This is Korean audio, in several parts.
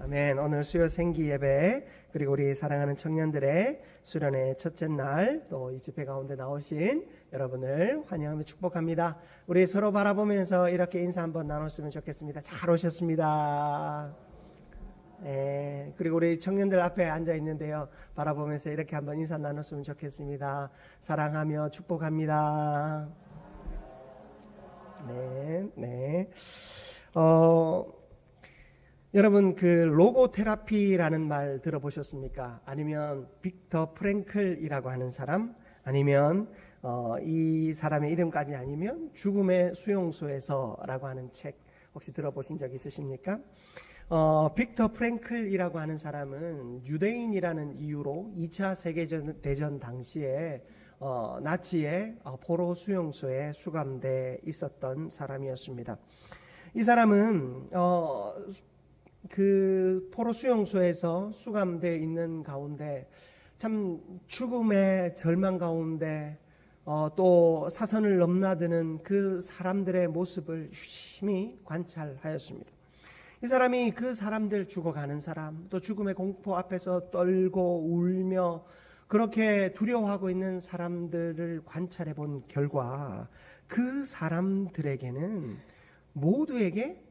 아멘. 오늘 수요 생기 예배 그리고 우리 사랑하는 청년들의 수련의 첫째 날 또 이 집회 가운데 나오신 여러분을 환영하며 축복합니다. 우리 서로 바라보면서 이렇게 인사 한번 나눴으면 좋겠습니다. 잘 오셨습니다. 네, 그리고 우리 청년들 앞에 앉아 있는데요. 바라보면서 이렇게 한번 인사 나눴으면 좋겠습니다. 사랑하며 축복합니다. 네. 여러분 그 로고 테라피라는 말 들어보셨습니까? 아니면 빅터 프랭클이라고 하는 사람, 아니면 이 사람의 이름까지 아니면 죽음의 수용소에서라고 하는 책 혹시 들어보신 적 있으십니까? 빅터 프랭클이라고 하는 사람은 유대인이라는 이유로 2차 세계대전 당시에 나치의 포로 수용소에 수감돼 있었던 사람이었습니다. 이 사람은 그 포로 수용소에서 수감되어 있는 가운데 참 죽음의 절망 가운데 또 사선을 넘나드는 그 사람들의 모습을 유심히 관찰하였습니다. 이 사람이 그 사람들 죽어가는 사람, 또 죽음의 공포 앞에서 떨고 울며 그렇게 두려워하고 있는 사람들을 관찰해 본 결과 그 사람들에게는 모두에게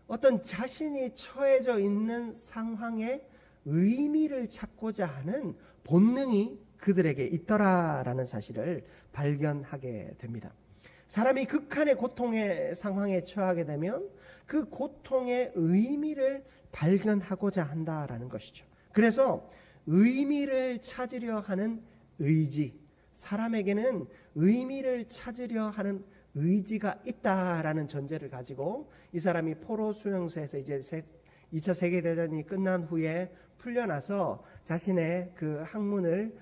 어떤 자신이 처해져 있는 상황에 의미를 찾고자 하는 본능이 그들에게 있더라라는 사실을 발견하게 됩니다. 사람이 극한의 고통의 상황에 처하게 되면 그 고통의 의미를 발견하고자 한다라는 것이죠. 그래서 의미를 찾으려 하는 의지, 사람에게는 의미를 찾으려 하는 의지가 있다라는 전제를 가지고 이 사람이 포로 수용소에서 이제 2차 세계대전이 끝난 후에 풀려나서 자신의 그 학문을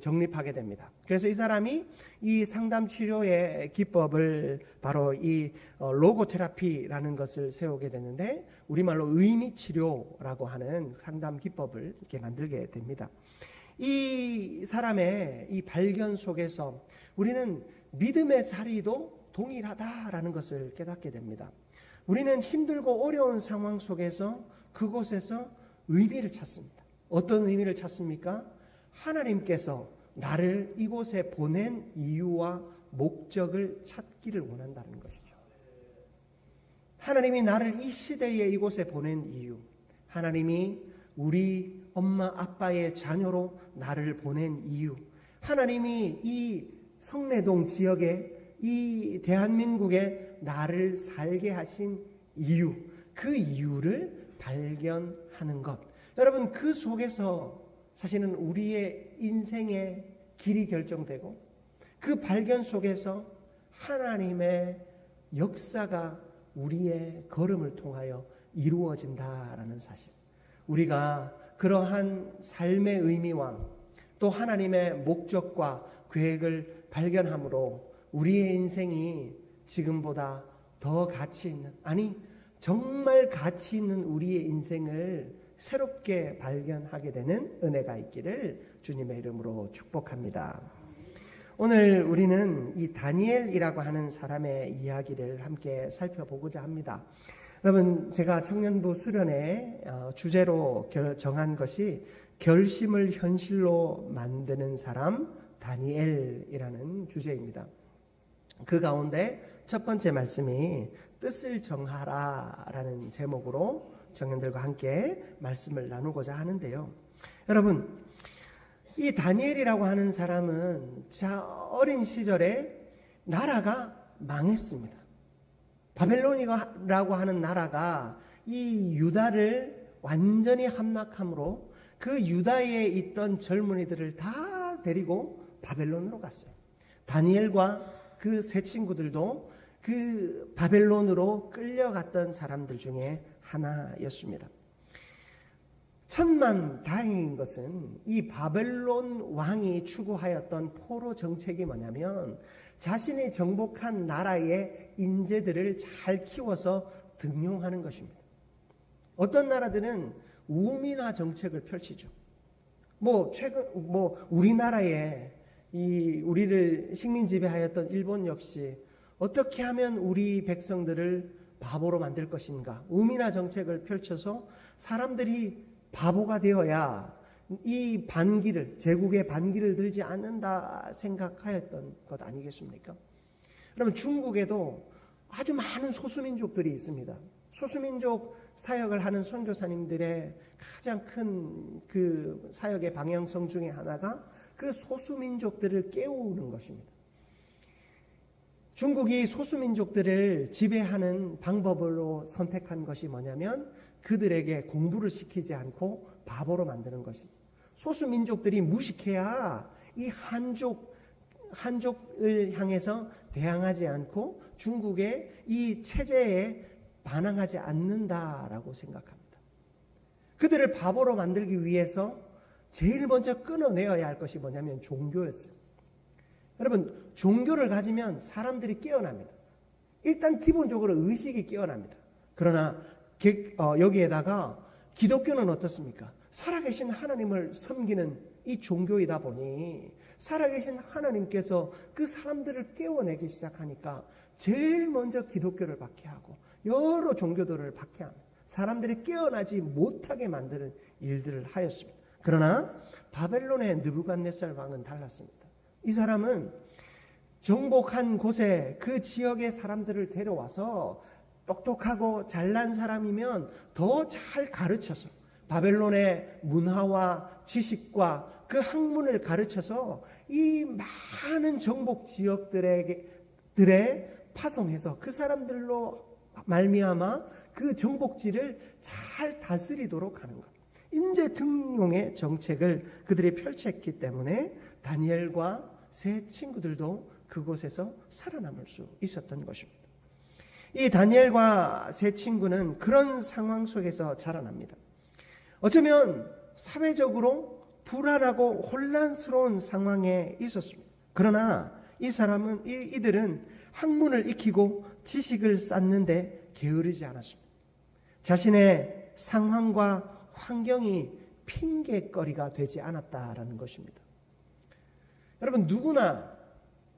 정립하게 됩니다. 그래서 이 사람이 이 상담 치료의 기법을 바로 이 로고 테라피라는 것을 세우게 되는데 우리말로 의미 치료라고 하는 상담 기법을 이렇게 만들게 됩니다. 이 사람의 이 발견 속에서 우리는 믿음의 자리도 동일하다라는 것을 깨닫게 됩니다. 우리는 힘들고 어려운 상황 속에서 그곳에서 의미를 찾습니다. 어떤 의미를 찾습니까? 하나님께서 나를 이곳에 보낸 이유와 목적을 찾기를 원한다는 것이죠. 하나님이 나를 이 시대에 이곳에 보낸 이유, 하나님이 우리 엄마 아빠의 자녀로 나를 보낸 이유, 하나님이 이 성내동 지역에 이 대한민국에 나를 살게 하신 이유, 그 이유를 발견하는 것. 여러분 그 속에서 사실은 우리의 인생의 길이 결정되고 그 발견 속에서 하나님의 역사가 우리의 걸음을 통하여 이루어진다라는 사실. 우리가 그러한 삶의 의미와 또 하나님의 목적과 계획을 발견함으로 우리의 인생이 지금보다 더 가치 있는, 아니 정말 가치 있는 우리의 인생을 새롭게 발견하게 되는 은혜가 있기를 주님의 이름으로 축복합니다. 오늘 우리는 이 다니엘이라고 하는 사람의 이야기를 함께 살펴보고자 합니다. 여러분 제가 청년부 수련회 주제로 정한 것이 결심을 현실로 만드는 사람 다니엘이라는 주제입니다. 그 가운데 첫 번째 말씀이 뜻을 정하라라는 제목으로 청년들과 함께 말씀을 나누고자 하는데요. 여러분 이 다니엘이라고 하는 사람은 어린 시절에 나라가 망했습니다. 바벨론이라고 하는 나라가 이 유다를 완전히 함락함으로 그 유다에 있던 젊은이들을 다 데리고 바벨론으로 갔어요. 다니엘과 그 세 친구들도 그 바벨론으로 끌려갔던 사람들 중에 하나였습니다. 천만다행인 것은 이 바벨론 왕이 추구하였던 포로 정책이 뭐냐면 자신이 정복한 나라의 인재들을 잘 키워서 등용하는 것입니다. 어떤 나라들은 우민화 정책을 펼치죠. 우리나라에 우리를 식민 지배하였던 일본 역시 어떻게 하면 우리 백성들을 바보로 만들 것인가? 우미나 정책을 펼쳐서 사람들이 바보가 되어야 이 반기를, 제국의 반기를 들지 않는다 생각하였던 것 아니겠습니까? 그러면 중국에도 아주 많은 소수민족들이 있습니다. 소수민족 사역을 하는 선교사님들의 가장 큰 그 사역의 방향성 중에 하나가 그 소수민족들을 깨우는 것입니다. 중국이 소수민족들을 지배하는 방법으로 선택한 것이 뭐냐면 그들에게 공부를 시키지 않고 바보로 만드는 것입니다. 소수민족들이 무식해야 이 한족을 향해서 대항하지 않고 중국의 이 체제에 반항하지 않는다라고 생각합니다. 그들을 바보로 만들기 위해서 제일 먼저 끊어내어야 할 것이 뭐냐면 종교였어요. 여러분, 종교를 가지면 사람들이 깨어납니다. 일단 기본적으로 의식이 깨어납니다. 그러나 여기에다가 기독교는 어떻습니까? 살아계신 하나님을 섬기는 이 종교이다 보니 살아계신 하나님께서 그 사람들을 깨워내기 시작하니까 제일 먼저 기독교를 박해하고 여러 종교들을 박해합니다. 사람들이 깨어나지 못하게 만드는 일들을 하였습니다. 그러나 바벨론의 느부갓네살 왕은 달랐습니다. 이 사람은 정복한 곳에 그 지역의 사람들을 데려와서 똑똑하고 잘난 사람이면 더 잘 가르쳐서 바벨론의 문화와 지식과 그 학문을 가르쳐서 이 많은 정복 지역들에 파송해서 그 사람들로 말미암아 그 정복지를 잘 다스리도록 하는 것. 인재 등용의 정책을 그들이 펼쳤기 때문에 다니엘과 세 친구들도 그곳에서 살아남을 수 있었던 것입니다. 이 다니엘과 세 친구는 그런 상황 속에서 자라납니다. 어쩌면 사회적으로 불안하고 혼란스러운 상황에 있었습니다. 그러나 이들은 학문을 익히고 지식을 쌓는데 게으르지 않았습니다. 자신의 상황과 환경이 핑계거리가 되지 않았다라는 것입니다. 여러분, 누구나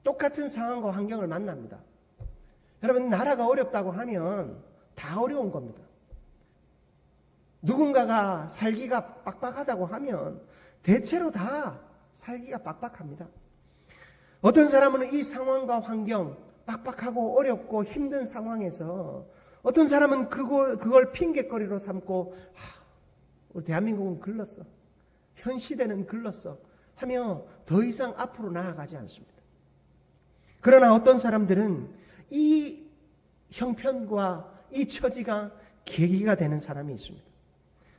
똑같은 상황과 환경을 만납니다. 여러분, 나라가 어렵다고 하면 다 어려운 겁니다. 누군가가 살기가 빡빡하다고 하면 대체로 다 살기가 빡빡합니다. 어떤 사람은 이 상황과 환경, 빡빡하고 어렵고 힘든 상황에서 어떤 사람은 그걸 핑계거리로 삼고 우리 대한민국은 글렀어, 현 시대는 글렀어 하며 더 이상 앞으로 나아가지 않습니다. 그러나 어떤 사람들은 이 형편과 이 처지가 계기가 되는 사람이 있습니다.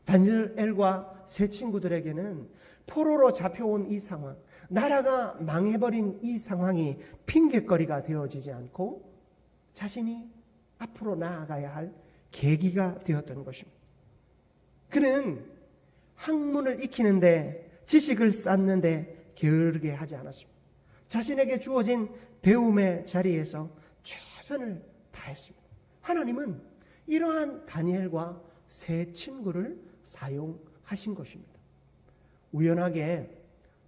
다니엘과 세 친구들에게는 포로로 잡혀온 이 상황, 나라가 망해버린 이 상황이 핑계거리가 되어지지 않고 자신이 앞으로 나아가야 할 계기가 되었던 것입니다. 그는 학문을 익히는데, 지식을 쌓는데 게으르게 하지 않았습니다. 자신에게 주어진 배움의 자리에서 최선을 다했습니다. 하나님은 이러한 다니엘과 세 친구를 사용하신 것입니다. 우연하게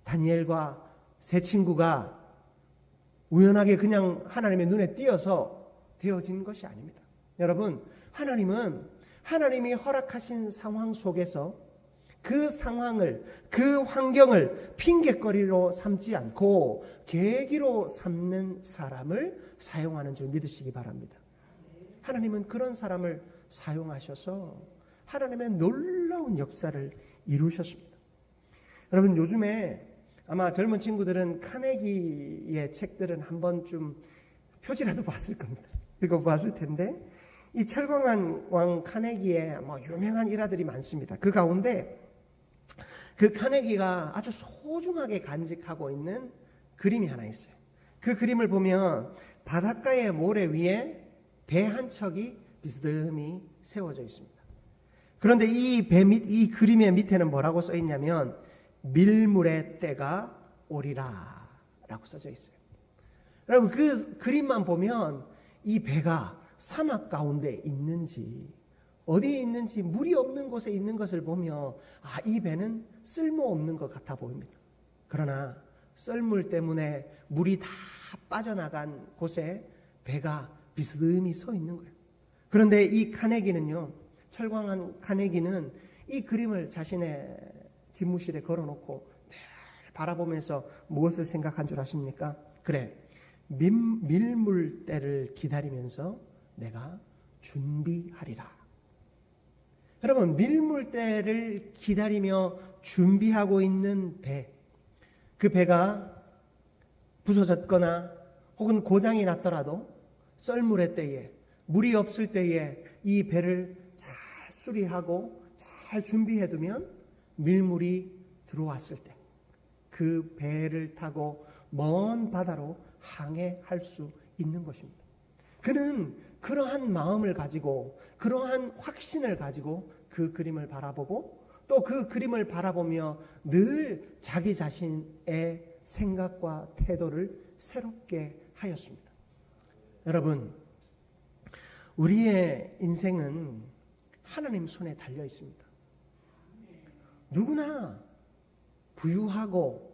다니엘과 세 친구가 우연하게 그냥 하나님의 눈에 띄어서 되어진 것이 아닙니다. 여러분, 하나님은 하나님이 허락하신 상황 속에서 그 상황을, 그 환경을 핑계거리로 삼지 않고 계기로 삼는 사람을 사용하는 줄 믿으시기 바랍니다. 하나님은 그런 사람을 사용하셔서 하나님의 놀라운 역사를 이루셨습니다. 여러분, 요즘에 아마 젊은 친구들은 카네기의 책들은 한 번쯤 표지라도 봤을 겁니다. 읽어봤을 텐데, 이 철광한 왕 카네기의 유명한 일화들이 많습니다. 그 가운데 그 카네기가 아주 소중하게 간직하고 있는 그림이 하나 있어요. 그 그림을 보면 바닷가의 모래 위에 배 한 척이 비스듬히 세워져 있습니다. 그런데 이 그림의 밑에는 뭐라고 써 있냐면 밀물의 때가 오리라 라고 써져 있어요. 여러분, 그 그림만 보면 이 배가 사막 가운데 있는지 어디에 있는지, 물이 없는 곳에 있는 것을 보며 이 배는 쓸모없는 것 같아 보입니다. 그러나 썰물 때문에 물이 다 빠져나간 곳에 배가 비스듬히 서 있는 거예요. 그런데 이 카네기는요, 철광한 카네기는 이 그림을 자신의 집무실에 걸어놓고 늘 바라보면서 무엇을 생각한 줄 아십니까? 그래, 밀물 때를 기다리면서 내가 준비하리라. 여러분, 밀물 때를 기다리며 준비하고 있는 배, 그 배가 부서졌거나 혹은 고장이 났더라도 썰물의 때에, 물이 없을 때에 이 배를 잘 수리하고 잘 준비해두면 밀물이 들어왔을 때 그 배를 타고 먼 바다로 항해할 수 있는 것입니다. 그는 그러한 마음을 가지고, 그러한 확신을 가지고 그 그림을 바라보고, 또 그 그림을 바라보며 늘 자기 자신의 생각과 태도를 새롭게 하였습니다. 여러분, 우리의 인생은 하나님 손에 달려 있습니다. 누구나 부유하고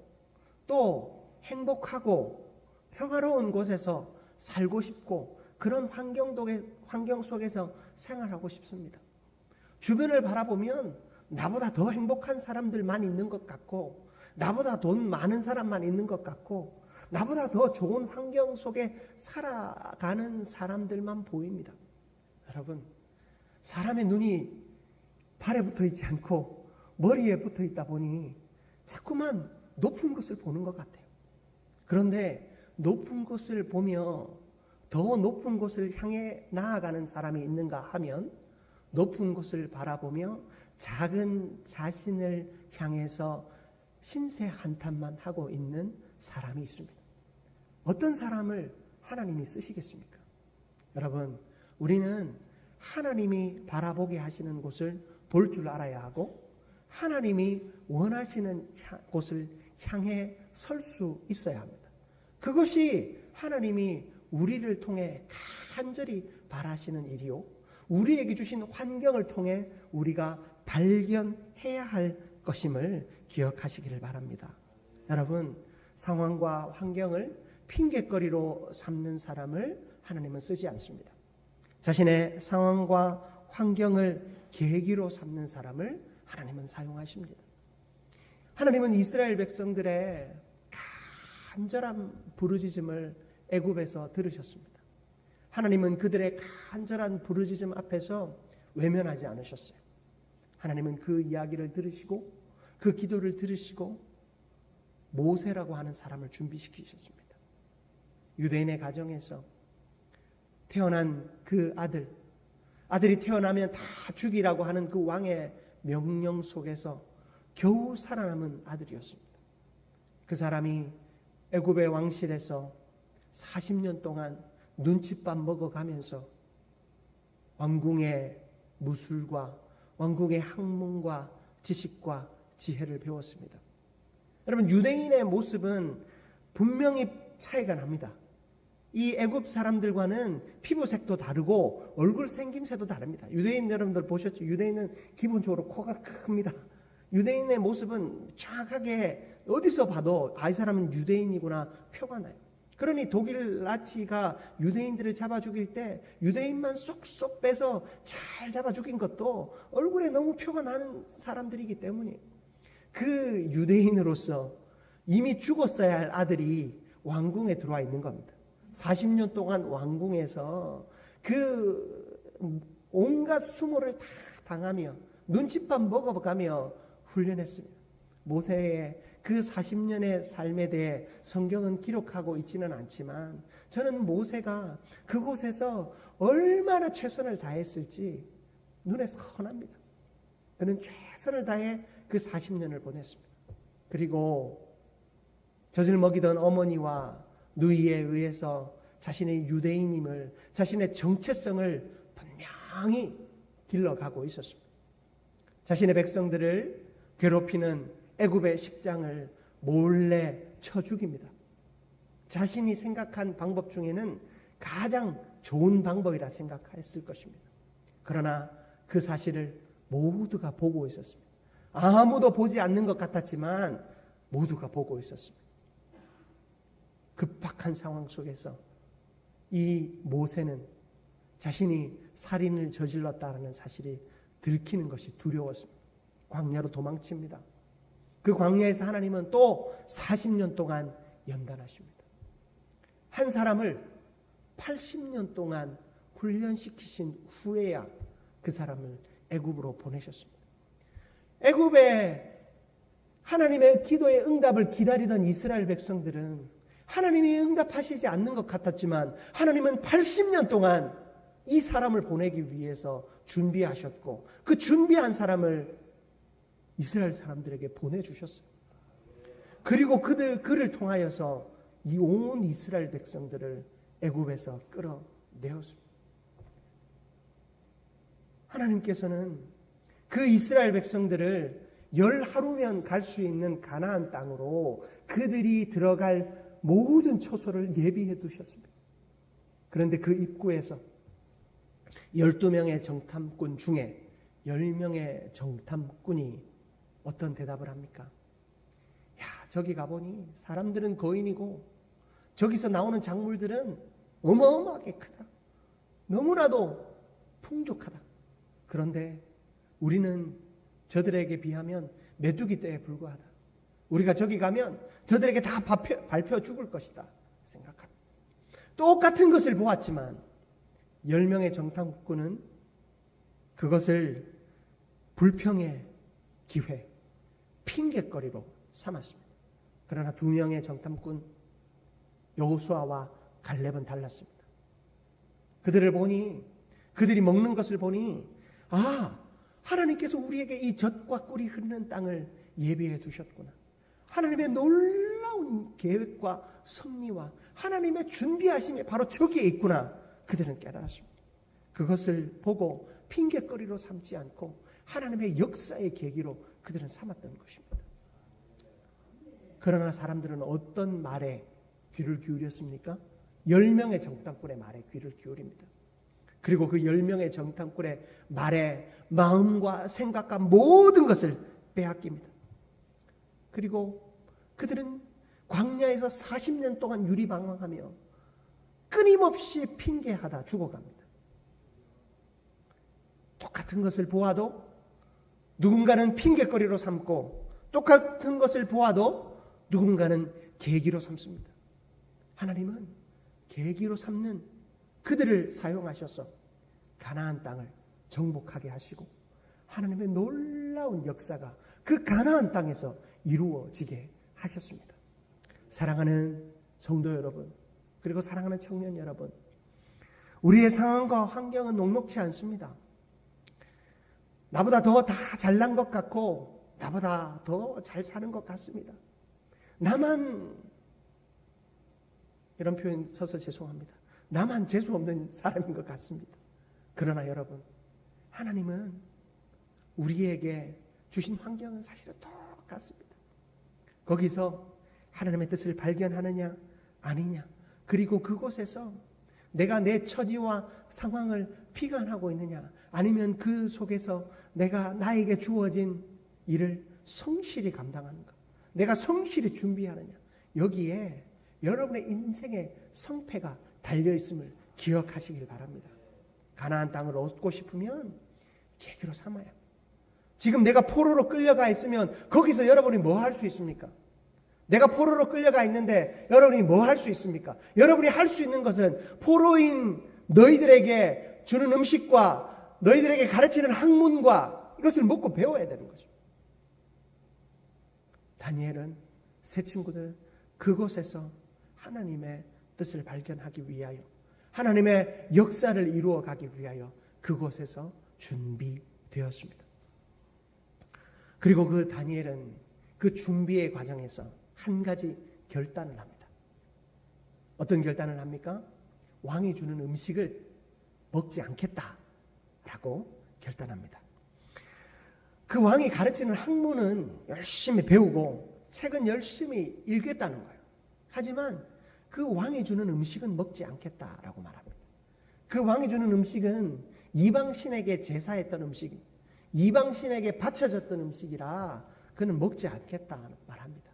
또 행복하고 평화로운 곳에서 살고 싶고 그런 환경 속에서 생활하고 싶습니다. 주변을 바라보면 나보다 더 행복한 사람들만 있는 것 같고, 나보다 돈 많은 사람만 있는 것 같고, 나보다 더 좋은 환경 속에 살아가는 사람들만 보입니다. 여러분, 사람의 눈이 발에 붙어 있지 않고 머리에 붙어 있다 보니 자꾸만 높은 것을 보는 것 같아요. 그런데 높은 것을 보며 더 높은 곳을 향해 나아가는 사람이 있는가 하면, 높은 곳을 바라보며 작은 자신을 향해서 신세 한탄만 하고 있는 사람이 있습니다. 어떤 사람을 하나님이 쓰시겠습니까? 여러분, 우리는 하나님이 바라보게 하시는 곳을 볼 줄 알아야 하고, 하나님이 원하시는 곳을 향해 설 수 있어야 합니다. 그것이 하나님이 우리를 통해 간절히 바라시는 일이요, 우리에게 주신 환경을 통해 우리가 발견해야 할 것임을 기억하시기를 바랍니다. 여러분, 상황과 환경을 핑계거리로 삼는 사람을 하나님은 쓰지 않습니다. 자신의 상황과 환경을 계기로 삼는 사람을 하나님은 사용하십니다. 하나님은 이스라엘 백성들의 간절한 부르짖음을 애굽에서 들으셨습니다. 하나님은 그들의 간절한 부르짖음 앞에서 외면하지 않으셨어요. 하나님은 그 이야기를 들으시고 그 기도를 들으시고 모세라고 하는 사람을 준비시키셨습니다. 유대인의 가정에서 태어난 그 아들이 태어나면 다 죽이라고 하는 그 왕의 명령 속에서 겨우 살아남은 아들이었습니다. 그 사람이 애굽의 왕실에서 40년 동안 눈칫밥 먹어가면서 왕궁의 무술과 왕궁의 학문과 지식과 지혜를 배웠습니다. 여러분, 유대인의 모습은 분명히 차이가 납니다. 이 애굽 사람들과는 피부색도 다르고 얼굴 생김새도 다릅니다. 유대인 여러분들 보셨죠? 유대인은 기본적으로 코가 큽니다. 유대인의 모습은 정확하게 어디서 봐도 이 사람은 유대인이구나 표가 나요. 그러니 독일 나치가 유대인들을 잡아 죽일 때 유대인만 쏙쏙 빼서 잘 잡아 죽인 것도 얼굴에 너무 표가 나는 사람들이기 때문에, 그 유대인으로서 이미 죽었어야 할 아들이 왕궁에 들어와 있는 겁니다. 40년 동안 왕궁에서 그 온갖 수모를 다 당하며 눈칫밥 먹어가며 훈련했습니다. 모세의 그 40년의 삶에 대해 성경은 기록하고 있지는 않지만, 저는 모세가 그곳에서 얼마나 최선을 다했을지 눈에 선합니다. 그는 최선을 다해 그 40년을 보냈습니다. 그리고 젖을 먹이던 어머니와 누이에 의해서 자신의 유대인임을, 자신의 정체성을 분명히 길러가고 있었습니다. 자신의 백성들을 괴롭히는 애굽의 십장을 몰래 쳐 죽입니다. 자신이 생각한 방법 중에는 가장 좋은 방법이라 생각했을 것입니다. 그러나 그 사실을 모두가 보고 있었습니다. 아무도 보지 않는 것 같았지만 모두가 보고 있었습니다. 급박한 상황 속에서 이 모세는 자신이 살인을 저질렀다는 사실이 들키는 것이 두려웠습니다. 광야로 도망칩니다. 그 광야에서 하나님은 또 40년 동안 연단하십니다. 한 사람을 80년 동안 훈련시키신 후에야 그 사람을 애굽으로 보내셨습니다. 애굽에 하나님의 기도의 응답을 기다리던 이스라엘 백성들은 하나님이 응답하시지 않는 것 같았지만 하나님은 80년 동안 이 사람을 보내기 위해서 준비하셨고 그 준비한 사람을 이스라엘 사람들에게 보내주셨어요. 그리고 그를 통하여서 이 온 이스라엘 백성들을 애굽에서 끌어내었습니다. 하나님께서는 그 이스라엘 백성들을 10하루면 갈 수 있는 가나안 땅으로 그들이 들어갈 모든 초소를 예비해 두셨습니다. 그런데 그 입구에서 12명의 정탐꾼 중에 10명의 정탐꾼이 어떤 대답을 합니까? 야, 저기 가보니 사람들은 거인이고 저기서 나오는 작물들은 어마어마하게 크다. 너무나도 풍족하다. 그런데 우리는 저들에게 비하면 메뚜기 떼에 불과하다. 우리가 저기 가면 저들에게 다 밟혀 죽을 것이다 생각합니다. 똑같은 것을 보았지만 10명의 정탐꾼은 그것을 불평의 기회, 핑계거리로 삼았습니다. 그러나 2명의 정탐꾼 여호수아와 갈렙은 달랐습니다. 그들이 먹는 것을 보니 하나님께서 우리에게 이 젖과 꿀이 흐르는 땅을 예비해 두셨구나. 하나님의 놀라운 계획과 섭리와 하나님의 준비하심이 바로 저기에 있구나. 그들은 깨달았습니다. 그것을 보고 핑계거리로 삼지 않고 하나님의 역사의 계기로 그들은 삼았던 것입니다. 그러나 사람들은 어떤 말에 귀를 기울였습니까? 10명의 정탐꾼의 말에 귀를 기울입니다. 그리고 그 10명의 정탐꾼의 말에 마음과 생각과 모든 것을 빼앗깁니다. 그리고 그들은 광야에서 40년 동안 유리방황하며 끊임없이 핑계하다 죽어갑니다. 똑같은 것을 보아도 누군가는 핑계거리로 삼고 똑같은 것을 보아도 누군가는 계기로 삼습니다. 하나님은 계기로 삼는 그들을 사용하셔서 가나안 땅을 정복하게 하시고 하나님의 놀라운 역사가 그 가나안 땅에서 이루어지게 하셨습니다. 사랑하는 성도 여러분, 그리고 사랑하는 청년 여러분, 우리의 상황과 환경은 녹록지 않습니다. 나보다 더 다 잘난 것 같고 나보다 더 잘 사는 것 같습니다. 나만, 이런 표현 써서 죄송합니다. 나만 재수 없는 사람인 것 같습니다. 그러나 여러분, 하나님은 우리에게 주신 환경은 사실은 똑같습니다. 거기서 하나님의 뜻을 발견하느냐 아니냐, 그리고 그곳에서 내가 내 처지와 상황을 피관하고 있느냐, 아니면 그 속에서 내가 나에게 주어진 일을 성실히 감당하는가, 내가 성실히 준비하느냐, 여기에 여러분의 인생의 성패가 달려있음을 기억하시길 바랍니다. 가나안 땅을 얻고 싶으면 계기로 삼아야. 지금 내가 포로로 끌려가 있으면 거기서 여러분이 뭐 할 수 있습니까? 내가 포로로 끌려가 있는데 여러분이 뭐 할 수 있습니까? 여러분이 할 수 있는 것은 포로인 너희들에게 주는 음식과 너희들에게 가르치는 학문과 이것을 먹고 배워야 되는 거죠. 다니엘은 세 친구들 그곳에서 하나님의 뜻을 발견하기 위하여, 하나님의 역사를 이루어 가기 위하여 그곳에서 준비되었습니다. 그리고 그 다니엘은 그 준비의 과정에서 한 가지 결단을 합니다. 어떤 결단을 합니까? 왕이 주는 음식을 먹지 않겠다라고 결단합니다. 그 왕이 가르치는 학문은 열심히 배우고 책은 열심히 읽겠다는 거예요. 하지만 그 왕이 주는 음식은 먹지 않겠다라고 말합니다. 그 왕이 주는 음식은 이방신에게 제사했던 음식입니다. 이방신에게 바쳐졌던 음식이라 그는 먹지 않겠다 말합니다.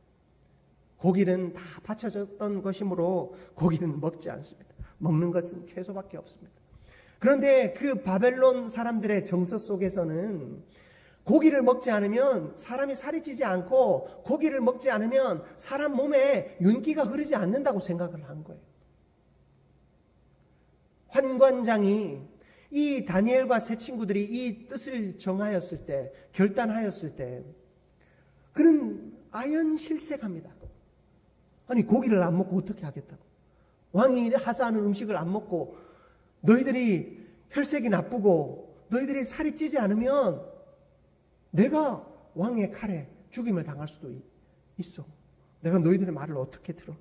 고기는 다 바쳐졌던 것이므로 고기는 먹지 않습니다. 먹는 것은 채소밖에 없습니다. 그런데 그 바벨론 사람들의 정서 속에서는 고기를 먹지 않으면 사람이 살이 찌지 않고 고기를 먹지 않으면 사람 몸에 윤기가 흐르지 않는다고 생각을 한 거예요. 환관장이 이 다니엘과 세 친구들이 이 뜻을 정하였을 때, 결단하였을 때 그는 아연실색합니다. 아니 고기를 안 먹고 어떻게 하겠다고. 왕이 하사하는 음식을 안 먹고 너희들이 혈색이 나쁘고 너희들이 살이 찌지 않으면 내가 왕의 칼에 죽임을 당할 수도 있어. 내가 너희들의 말을 어떻게 들어.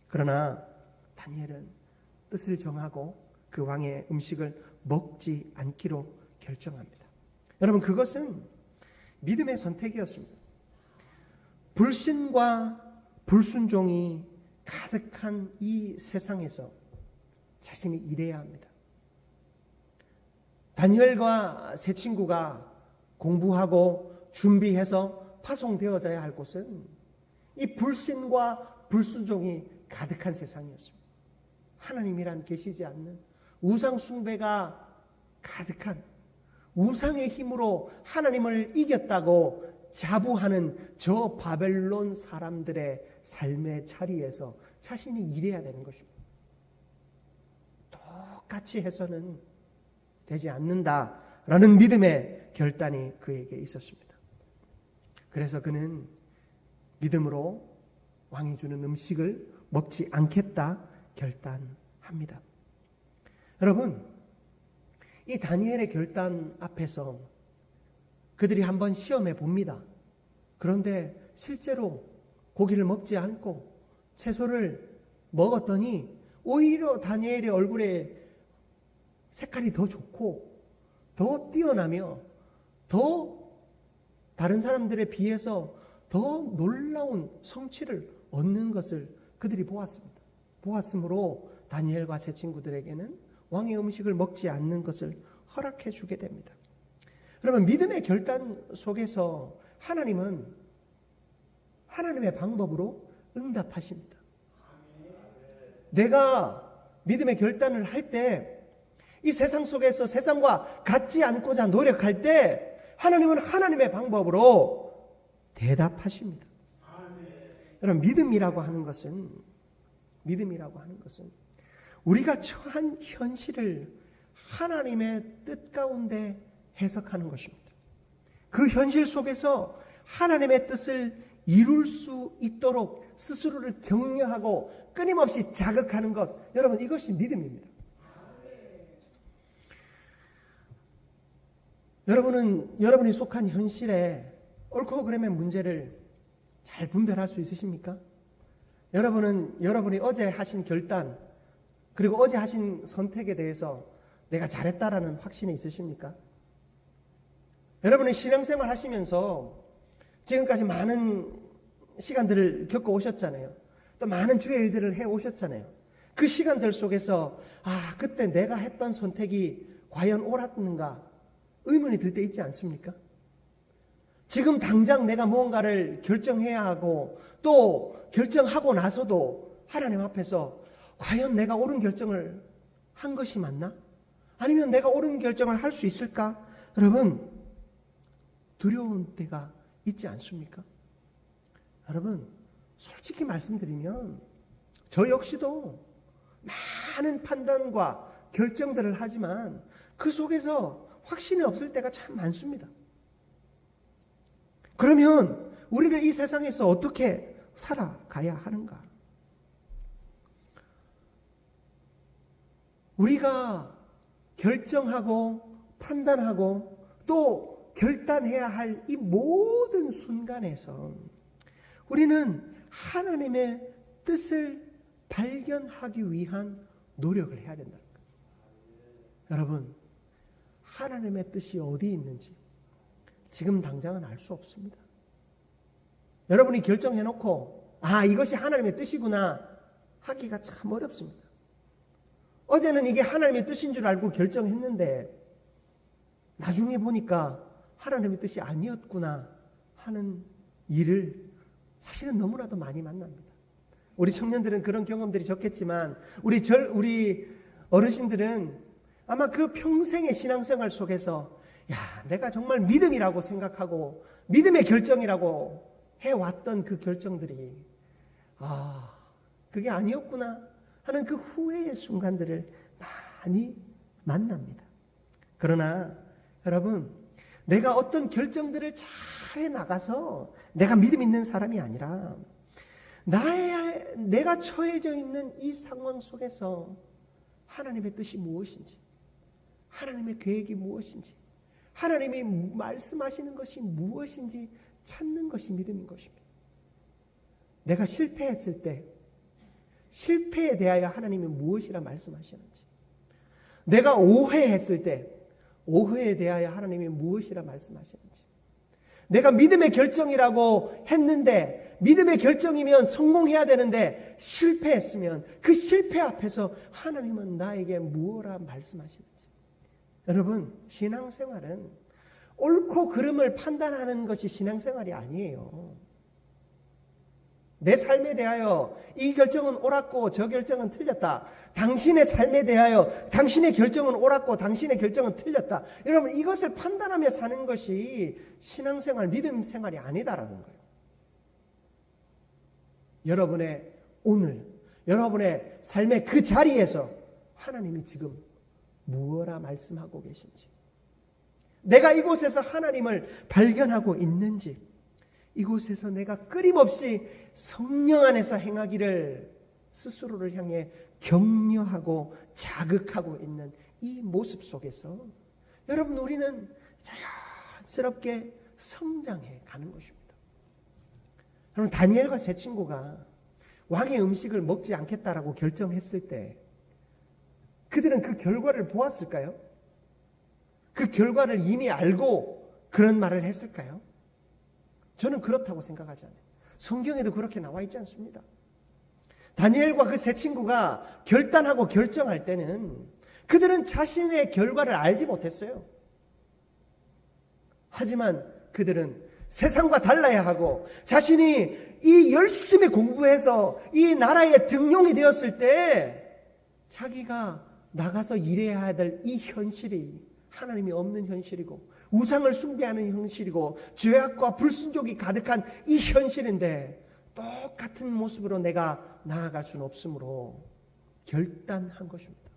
그러나 다니엘은 뜻을 정하고 그 왕의 음식을 먹지 않기로 결정합니다. 여러분 그것은 믿음의 선택이었습니다. 불신과 불순종이 가득한 이 세상에서 자신이 일해야 합니다. 다니엘과 세 친구가 공부하고 준비해서 파송되어져야 할 곳은 이 불신과 불순종이 가득한 세상이었습니다. 하나님이란 계시지 않는 우상 숭배가 가득한 우상의 힘으로 하나님을 이겼다고 자부하는 저 바벨론 사람들의 삶의 자리에서 자신이 일해야 되는 것입니다. 똑같이 해서는 되지 않는다라는 믿음의 결단이 그에게 있었습니다. 그래서 그는 믿음으로 왕이 주는 음식을 먹지 않겠다 결단합니다. 여러분, 이 다니엘의 결단 앞에서 그들이 한번 시험해 봅니다. 그런데 실제로 고기를 먹지 않고 채소를 먹었더니 오히려 다니엘의 얼굴에 색깔이 더 좋고 더 뛰어나며 더 다른 사람들에 비해서 더 놀라운 성취를 얻는 것을 그들이 보았습니다. 보았으므로 다니엘과 세 친구들에게는 왕의 음식을 먹지 않는 것을 허락해 주게 됩니다. 여러분, 믿음의 결단 속에서 하나님은 하나님의 방법으로 응답하십니다. 내가 믿음의 결단을 할 때, 이 세상 속에서 세상과 같지 않고자 노력할 때 하나님은 하나님의 방법으로 대답하십니다. 여러분, 믿음이라고 하는 것은 우리가 처한 현실을 하나님의 뜻 가운데 해석하는 것입니다. 그 현실 속에서 하나님의 뜻을 이룰 수 있도록 스스로를 격려하고 끊임없이 자극하는 것, 여러분, 이것이 믿음입니다. 여러분이 속한 현실에 옳고 그름의 문제를 잘 분별할 수 있으십니까? 여러분이 어제 하신 결단, 그리고 어제 하신 선택에 대해서 내가 잘했다라는 확신이 있으십니까? 여러분이 신앙생활 하시면서 지금까지 많은 시간들을 겪어 오셨잖아요. 또 많은 주의 일들을 해 오셨잖아요. 그 시간들 속에서 그때 내가 했던 선택이 과연 옳았는가 의문이 들 때 있지 않습니까? 지금 당장 내가 무언가를 결정해야 하고 또 결정하고 나서도 하나님 앞에서 과연 내가 옳은 결정을 한 것이 맞나? 아니면 내가 옳은 결정을 할 수 있을까? 여러분, 두려운 때가 있지 않습니까? 여러분, 솔직히 말씀드리면 저 역시도 많은 판단과 결정들을 하지만 그 속에서 확신이 없을 때가 참 많습니다. 그러면 우리는 이 세상에서 어떻게 살아가야 하는가? 우리가 결정하고 판단하고 또 결단해야 할 이 모든 순간에서 우리는 하나님의 뜻을 발견하기 위한 노력을 해야 된다는 거예요. 여러분, 하나님의 뜻이 어디 있는지 지금 당장은 알 수 없습니다. 여러분이 결정해놓고 이것이 하나님의 뜻이구나 하기가 참 어렵습니다. 어제는 이게 하나님의 뜻인 줄 알고 결정했는데 나중에 보니까 하나님의 뜻이 아니었구나 하는 일을 사실은 너무나도 많이 만납니다. 우리 청년들은 그런 경험들이 적겠지만 우리 어르신들은 아마 그 평생의 신앙생활 속에서 내가 정말 믿음이라고 생각하고 믿음의 결정이라고 해왔던 그 결정들이 그게 아니었구나 하는 그 후회의 순간들을 많이 만납니다. 그러나 여러분, 내가 어떤 결정들을 잘 해나가서 내가 믿음 있는 사람이 아니라 내가 처해져 있는 이 상황 속에서 하나님의 뜻이 무엇인지, 하나님의 계획이 무엇인지, 하나님이 말씀하시는 것이 무엇인지 찾는 것이 믿음인 것입니다. 내가 실패했을 때 실패에 대하여 하나님이 무엇이라 말씀하시는지, 내가 오해했을 때 오해에 대하여 하나님이 무엇이라 말씀하시는지, 내가 믿음의 결정이라고 했는데 믿음의 결정이면 성공해야 되는데 실패했으면 그 실패 앞에서 하나님은 나에게 무엇라 말씀하시는지. 여러분, 신앙생활은 옳고 그름을 판단하는 것이 신앙생활이 아니에요. 내 삶에 대하여 이 결정은 옳았고 저 결정은 틀렸다. 당신의 삶에 대하여 당신의 결정은 옳았고 당신의 결정은 틀렸다. 여러분, 이것을 판단하며 사는 것이 신앙생활, 믿음 생활이 아니다라는 거예요. 여러분의 오늘, 여러분의 삶의 그 자리에서 하나님이 지금 무엇라 말씀하고 계신지, 내가 이곳에서 하나님을 발견하고 있는지, 이곳에서 내가 끊임없이 성령 안에서 행하기를 스스로를 향해 격려하고 자극하고 있는 이 모습 속에서 여러분, 우리는 자연스럽게 성장해 가는 것입니다. 여러분, 다니엘과 세 친구가 왕의 음식을 먹지 않겠다라고 결정했을 때 그들은 그 결과를 보았을까요? 그 결과를 이미 알고 그런 말을 했을까요? 저는 그렇다고 생각하지 않아요. 성경에도 그렇게 나와 있지 않습니다. 다니엘과 그 세 친구가 결단하고 결정할 때는 그들은 자신의 결과를 알지 못했어요. 하지만 그들은 세상과 달라야 하고 자신이 이 열심히 공부해서 이 나라의 등용이 되었을 때 자기가 나가서 일해야 될 이 현실이 하나님이 없는 현실이고 우상을 숭배하는 현실이고 죄악과 불순종이 가득한 이 현실인데 똑같은 모습으로 내가 나아갈 수는 없으므로 결단한 것입니다.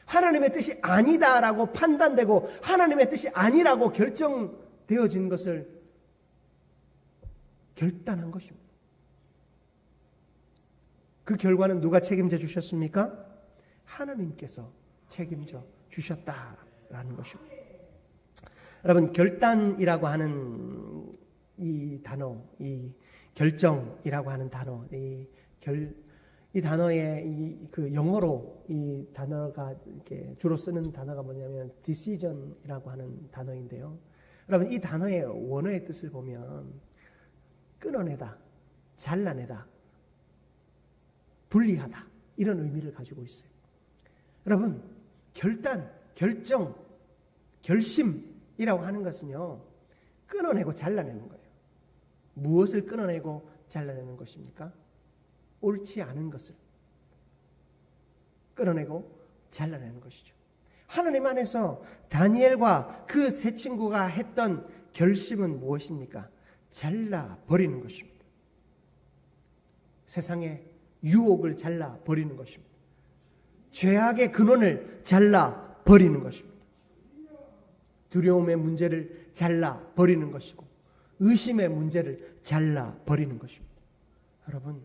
하나님의 뜻이 아니다라고 판단되고 하나님의 뜻이 아니라고 결정되어진 것을 결단한 것입니다. 그 결과는 누가 책임져 주셨습니까? 하나님께서 책임져 주셨다라는 것입니다. 여러분, 결단이라고 하는 이 단어, 이 결정이라고 하는 단어, 이 단어의 그 영어로 이 단어가 이렇게 주로 쓰는 단어가 뭐냐면 decision이라고 하는 단어인데요. 여러분, 이 단어의 원어의 뜻을 보면 끊어내다, 잘라내다, 분리하다, 이런 의미를 가지고 있어요. 여러분, 결단, 결정, 결심이라고 하는 것은요, 끊어내고 잘라내는 거예요. 무엇을 끊어내고 잘라내는 것입니까? 옳지 않은 것을 끊어내고 잘라내는 것이죠. 하나님 안에서 다니엘과 그 세 친구가 했던 결심은 무엇입니까? 잘라버리는 것입니다. 세상의 유혹을 잘라버리는 것입니다. 죄악의 근원을 잘라버리는 것입니다. 두려움의 문제를 잘라버리는 것이고 의심의 문제를 잘라버리는 것입니다. 여러분,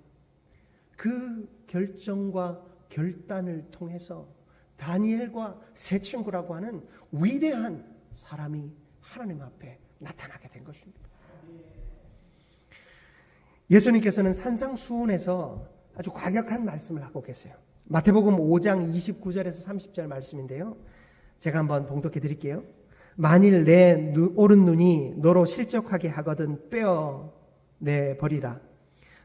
그 결정과 결단을 통해서 다니엘과 세 친구라고 하는 위대한 사람이 하나님 앞에 나타나게 된 것입니다. 예수님께서는 산상수훈에서 아주 과격한 말씀을 하고 계세요. 마태복음 5장 29절에서 30절 말씀인데요. 제가 한번 봉독해 드릴게요. 만일 내 오른 눈이 너로 실족하게 하거든 빼어내 버리라.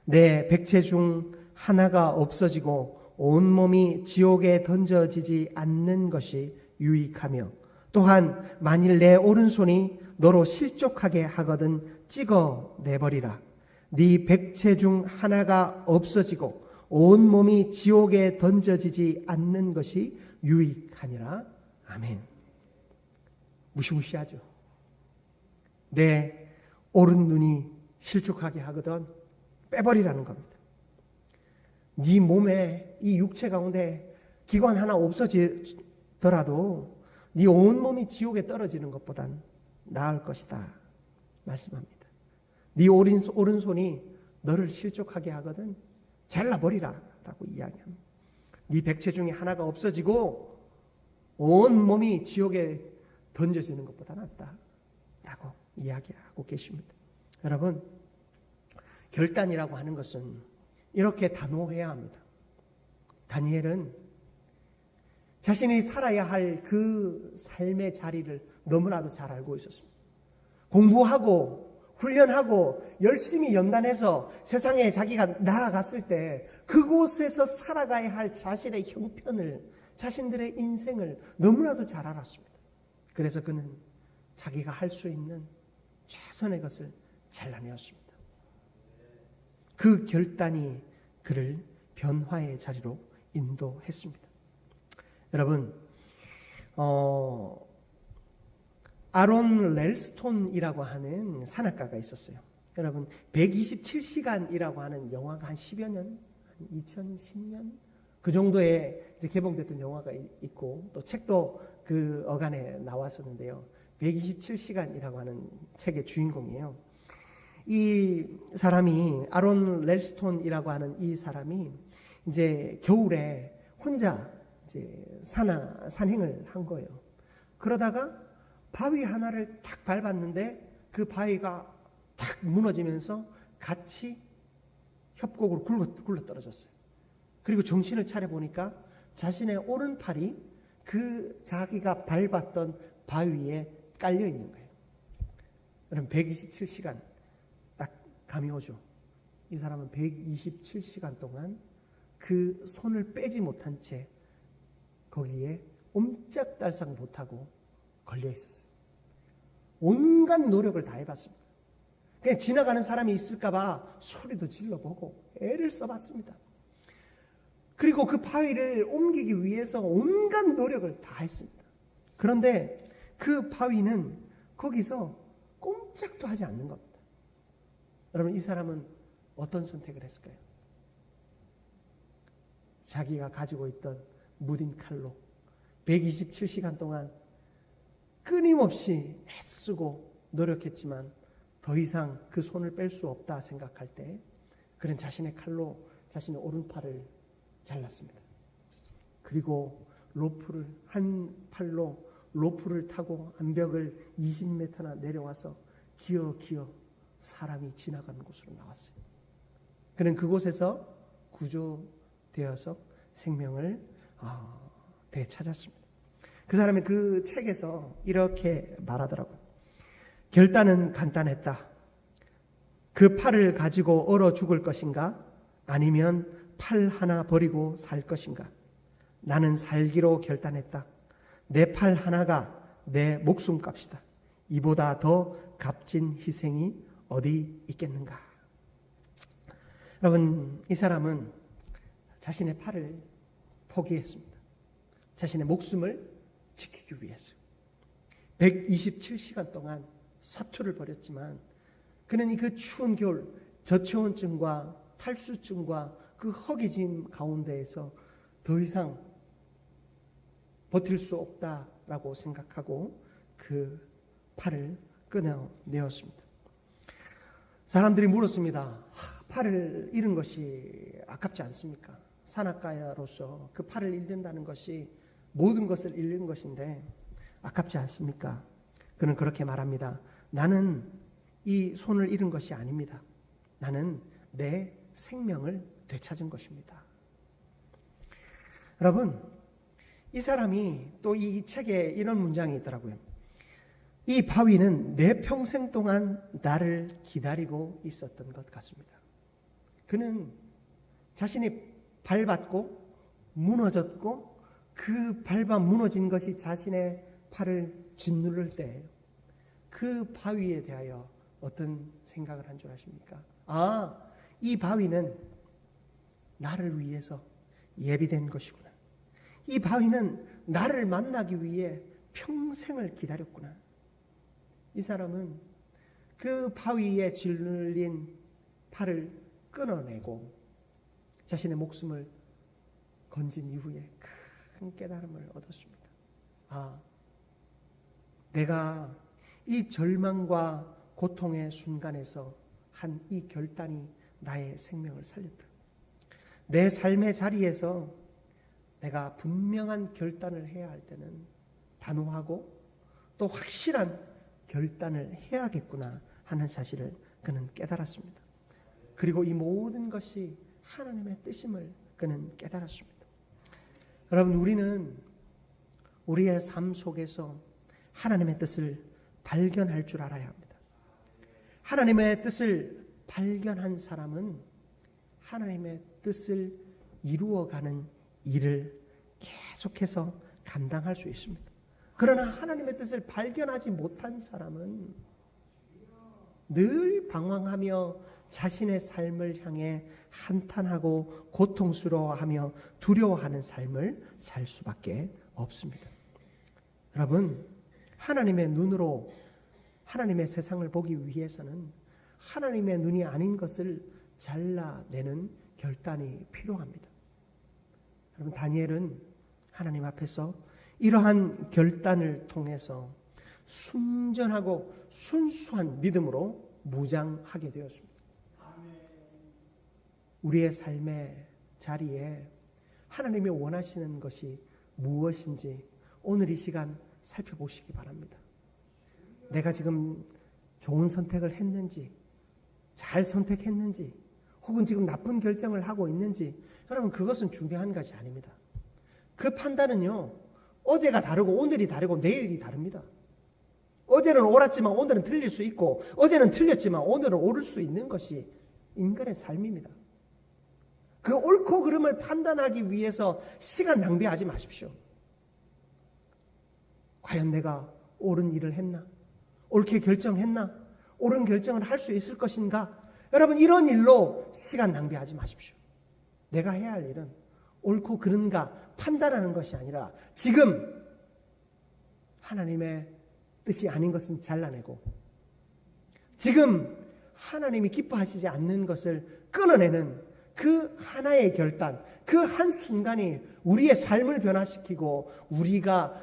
내 백체 중 하나가 없어지고 온몸이 지옥에 던져지지 않는 것이 유익하며, 또한 만일 내 오른손이 너로 실족하게 하거든 찍어내버리라. 네 백체 중 하나가 없어지고 온몸이 지옥에 던져지지 않는 것이 유익하니라. 아멘. 무시무시하죠. 내 오른 눈이 실족하게 하거든 빼버리라는 겁니다. 네 몸에 이 육체 가운데 기관 하나 없어지더라도 네 온몸이 지옥에 떨어지는 것보단 나을 것이다 말씀합니다. 네 오른손이 너를 실족하게 하거든 잘라버리라 라고 이야기합니다. 네 백체 중에 하나가 없어지고 온몸이 지옥에 던져지는 것보다 낫다 라고 이야기하고 계십니다. 여러분, 결단이라고 하는 것은 이렇게 단호해야 합니다. 다니엘은 자신이 살아야 할 그 삶의 자리를 너무나도 잘 알고 있었습니다. 공부하고 훈련하고 열심히 연단해서 세상에 자기가 나아갔을 때 그곳에서 살아가야 할 자신의 형편을, 자신들의 인생을 너무나도 잘 알았습니다. 그래서 그는 자기가 할 수 있는 최선의 것을 잘라내었습니다. 그 결단이 그를 변화의 자리로 인도했습니다. 여러분, 아론 렐스톤이라고 하는 산악가가 있었어요. 여러분, 127시간이라고 하는 영화가 한 10여 년, 한 2010년 그 정도에 이제 개봉됐던 영화가 있고 또 책도 그 어간에 나왔었는데요. 127시간이라고 하는 책의 주인공이에요. 이 사람이 아론 렐스톤이라고 하는 이 사람이 이제 겨울에 혼자 이제 산행을 한 거예요. 그러다가 바위 하나를 탁 밟았는데 그 바위가 탁 무너지면서 같이 협곡으로 굴러 떨어졌어요. 그리고 정신을 차려 보니까 자신의 오른팔이 그 자기가 밟았던 바위에 깔려 있는 거예요. 여러분, 127시간 딱 감이 오죠. 이 사람은 127시간 동안 그 손을 빼지 못한 채 거기에 옴짝달싹 못하고 걸려 있었어요. 온갖 노력을 다 해봤습니다. 그냥 지나가는 사람이 있을까봐 소리도 질러보고 애를 써봤습니다. 그리고 그 바위를 옮기기 위해서 온갖 노력을 다 했습니다. 그런데 그 바위는 거기서 꼼짝도 하지 않는 겁니다. 여러분, 이 사람은 어떤 선택을 했을까요? 자기가 가지고 있던 무딘 칼로 127시간 동안 끊임없이 애쓰고 노력했지만 더 이상 그 손을 뺄 수 없다 생각할 때 그는 자신의 칼로 자신의 오른팔을 잘랐습니다. 그리고 한 팔로 로프를 타고 암벽을 20m나 내려와서 기어 사람이 지나가는 곳으로 나왔어요. 그는 그곳에서 구조되어서 생명을 되찾았습니다. 그 사람이 그 책에서 이렇게 말하더라고요. 결단은 간단했다. 그 팔을 가지고 얼어 죽을 것인가? 아니면 팔 하나 버리고 살 것인가? 나는 살기로 결단했다. 내 팔 하나가 내 목숨값이다. 이보다 더 값진 희생이 어디 있겠는가? 여러분, 이 사람은 자신의 팔을 포기했습니다. 자신의 목숨을 지키기 위해서 127시간 동안 사투를 벌였지만 그는 그 추운 겨울 저체온증과 탈수증과 그 허기짐 가운데에서 더 이상 버틸 수 없다라고 생각하고 그 팔을 끊어내었습니다. 사람들이 물었습니다. 팔을 잃은 것이 아깝지 않습니까? 산악가로서 그 팔을 잃는다는 것이 모든 것을 잃는 것인데 아깝지 않습니까? 그는 그렇게 말합니다. 나는 이 손을 잃은 것이 아닙니다. 나는 내 생명을 되찾은 것입니다. 여러분, 이 사람이 또 이 책에 이런 문장이 있더라고요. 이 바위는 내 평생 동안 나를 기다리고 있었던 것 같습니다. 그는 자신이 밟았고 무너졌고 그 밟아 무너진 것이 자신의 팔을 짓누를 때 그 바위에 대하여 어떤 생각을 한 줄 아십니까? 이 바위는 나를 위해서 예비된 것이구나. 이 바위는 나를 만나기 위해 평생을 기다렸구나. 이 사람은 그 바위에 질린 팔을 끊어내고 자신의 목숨을 건진 이후에 큰 깨달음을 얻었습니다. 아, 내가 이 절망과 고통의 순간에서 한 이 결단이 나의 생명을 살렸다. 내 삶의 자리에서 내가 분명한 결단을 해야 할 때는 단호하고 또 확실한 결단을 해야겠구나 하는 사실을 그는 깨달았습니다. 그리고 이 모든 것이 하나님의 뜻임을 그는 깨달았습니다. 여러분, 우리는 우리의 삶 속에서 하나님의 뜻을 발견할 줄 알아야 합니다. 하나님의 뜻을 발견한 사람은 하나님의 뜻을 이루어가는 일을 계속해서 감당할 수 있습니다. 그러나 하나님의 뜻을 발견하지 못한 사람은 늘 방황하며 자신의 삶을 향해 한탄하고 고통스러워하며 두려워하는 삶을 살 수밖에 없습니다. 여러분, 하나님의 눈으로 하나님의 세상을 보기 위해서는 하나님의 눈이 아닌 것을 잘라내는 결단이 필요합니다. 여러분, 다니엘은 하나님 앞에서 이러한 결단을 통해서 순전하고 순수한 믿음으로 무장하게 되었습니다. 우리의 삶의 자리에 하나님이 원하시는 것이 무엇인지 오늘 이 시간 살펴보시기 바랍니다. 내가 지금 좋은 선택을 했는지, 잘 선택했는지, 혹은 지금 나쁜 결정을 하고 있는지, 여러분, 그것은 중요한 것이 아닙니다. 그 판단은요, 어제가 다르고 오늘이 다르고 내일이 다릅니다. 어제는 옳았지만 오늘은 틀릴 수 있고, 어제는 틀렸지만 오늘은 옳을 수 있는 것이 인간의 삶입니다. 그 옳고 그름을 판단하기 위해서 시간 낭비하지 마십시오. 과연 내가 옳은 일을 했나? 옳게 결정했나? 옳은 결정을 할 수 있을 것인가? 여러분, 이런 일로 시간 낭비하지 마십시오. 내가 해야 할 일은 옳고 그른가 판단하는 것이 아니라 지금 하나님의 뜻이 아닌 것은 잘라내고 지금 하나님이 기뻐하시지 않는 것을 끊어내는 그 하나의 결단, 그 한순간이 우리의 삶을 변화시키고 우리가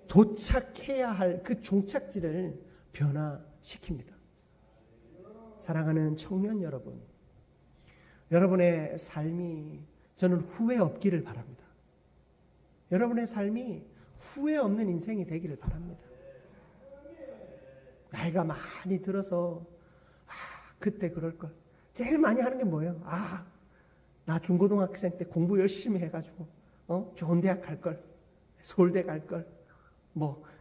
도착해야 할 그 종착지를 변화시킵니다. 사랑하는 청년 여러분, 여러분의 삶이 저는 후회 없기를 바랍니다. 여러분의 삶이 후회 없는 인생이 되기를 바랍니다. 나이가 많이 들어서 그때 그럴걸. 제일 많이 하는 게 뭐예요? 나 중고등학생 때 공부 열심히 해가지고 좋은 대학 갈걸, 서울대 갈걸,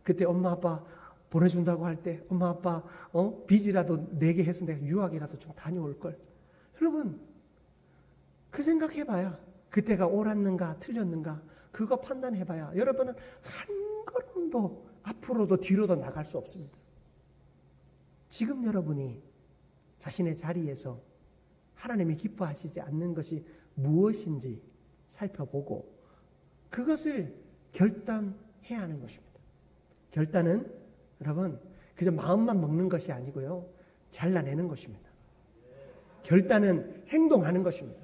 그때 엄마 아빠 보내준다고 할 때 엄마 아빠 빚이라도 내게 해서 내가 유학이라도 좀 다녀올걸. 여러분, 그 생각해봐야 그때가 옳았는가 틀렸는가 그거 판단해봐야 여러분은 한 걸음도 앞으로도 뒤로도 나갈 수 없습니다. 지금 여러분이 자신의 자리에서 하나님이 기뻐하시지 않는 것이 무엇인지 살펴보고 그것을 결단해야 하는 것입니다. 결단은 여러분 그저 마음만 먹는 것이 아니고요, 잘라내는 것입니다. 결단은 행동하는 것입니다.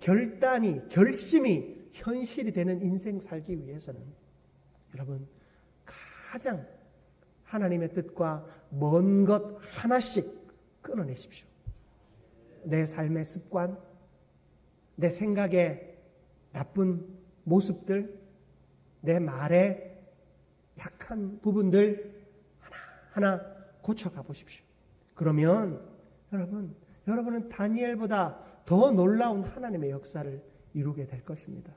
결심이 현실이 되는 인생 살기 위해서는 여러분 가장 하나님의 뜻과 먼 것 하나씩 끊어내십시오. 내 삶의 습관, 내 생각의 나쁜 모습들, 내 말의 약한 부분들 하나하나 고쳐가 보십시오. 그러면 여러분은 다니엘보다 더 놀라운 하나님의 역사를 이루게 될 것입니다.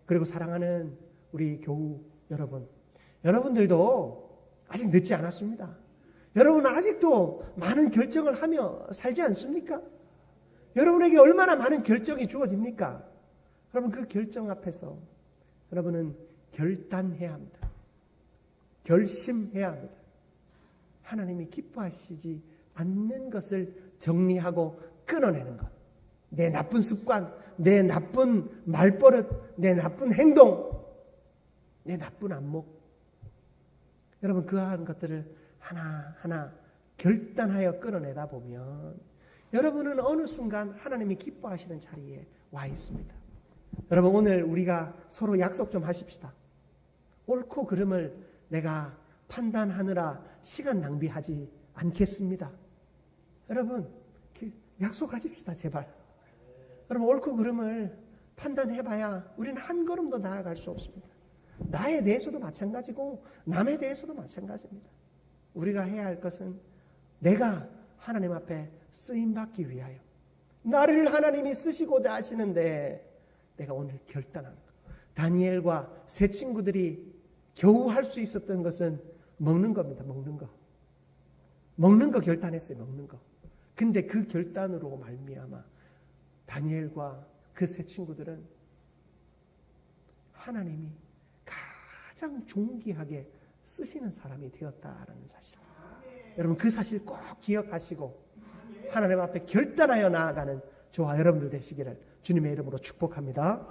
그리고 사랑하는 우리 교우 여러분들도 아직 늦지 않았습니다. 여러분은 아직도 많은 결정을 하며 살지 않습니까? 여러분에게 얼마나 많은 결정이 주어집니까? 여러분, 그 결정 앞에서 여러분은 결단해야 합니다. 결심해야 합니다. 하나님이 기뻐하시지 않는 것을 정리하고 끊어내는 것. 내 나쁜 습관, 내 나쁜 말버릇, 내 나쁜 행동, 내 나쁜 안목. 여러분 그러한 것들을 하나하나 결단하여 끌어내다 보면 여러분은 어느 순간 하나님이 기뻐하시는 자리에 와 있습니다. 여러분 오늘 우리가 서로 약속 좀 하십시다. 옳고 그름을 내가 판단하느라 시간 낭비하지 않겠습니다. 여러분 약속하십시다 제발. 여러분 옳고 그름을 판단해봐야 우리는 한 걸음도 나아갈 수 없습니다. 나에 대해서도 마찬가지고 남에 대해서도 마찬가지입니다. 우리가 해야 할 것은 내가 하나님 앞에 쓰임받기 위하여 나를 하나님이 쓰시고자 하시는데 내가 오늘 결단하는 것. 다니엘과 세 친구들이 겨우 할 수 있었던 것은 먹는 겁니다. 먹는 거 결단했어요. 먹는 거. 근데 그 결단으로 말미암아 다니엘과 그 세 친구들은 하나님이 가장 존귀하게 쓰시는 사람이 되었다라는 사실. 여러분 그 사실 꼭 기억하시고 하나님 앞에 결단하여 나아가는 저와 여러분들 되시기를 주님의 이름으로 축복합니다.